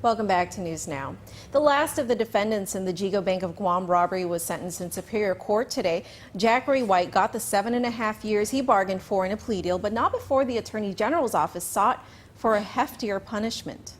Welcome back to News Now. The last of the defendants in the Jigo Bank of Guam robbery was sentenced in Superior Court today. Jackery White got the 7.5 years he bargained for in a plea deal, but not before the Attorney General's office sought for a heftier punishment.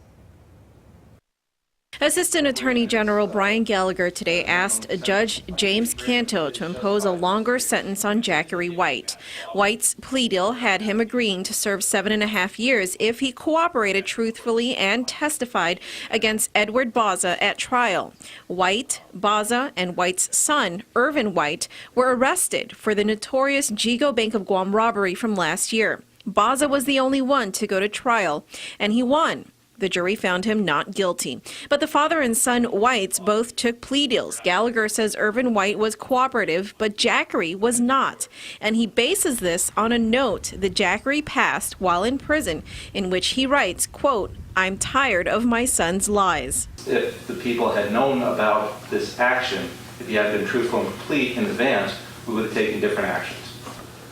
Assistant Attorney General Brian Gallagher today asked Judge James Canto to impose a longer sentence on Jackery White. White's plea deal had him agreeing to serve 7.5 years if he cooperated truthfully and testified against Edward Baza at trial. White, Baza, and White's son, Irvin White, were arrested for the notorious Jigo Bank of Guam robbery from last year. Baza was the only one to go to trial, and he won. The jury found him not guilty. But the father and son Whites both took plea deals. Gallagher says Irvin White was cooperative, but Jackery was not. And he bases this on a note that Jackery passed while in prison, in which he writes, quote, "I'm tired of my son's lies." If the people had known about this action, if he had been truthful and complete in advance, we would have taken different actions.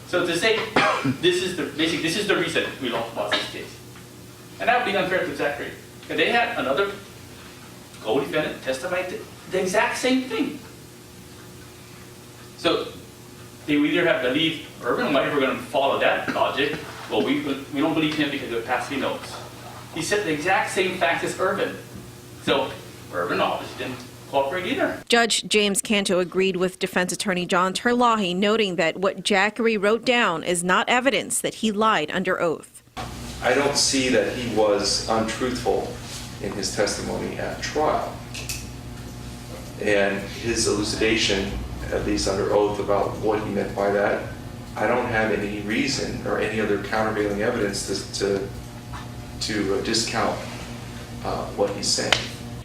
So to say, this is the reason we lost this case. And that would be unfair to Jackery. And they had another co-defendant testify to the exact same thing. So they either have believed Irvin White, we're going to follow that logic. Well, we don't believe him because of the past he knows. He said the exact same facts as Irvin. So Irvin obviously didn't cooperate either. Judge James Canto agreed with defense attorney John Terlahi, noting that what Jackery wrote down is not evidence that he lied under oath. I don't see that he was untruthful in his testimony at trial. And his elucidation, at least under oath, about what he meant by that, I don't have any reason or any other countervailing evidence to discount what he's saying.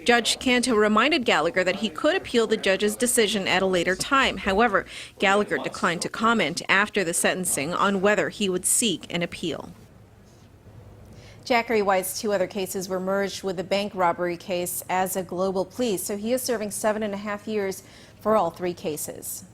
Judge Canto reminded Gallagher that he could appeal the judge's decision at a later time. However, Gallagher declined to comment after the sentencing on whether he would seek an appeal. Jackery White's 2 other cases were merged with the bank robbery case as a global plea, so he is serving 7.5 years for all 3 cases.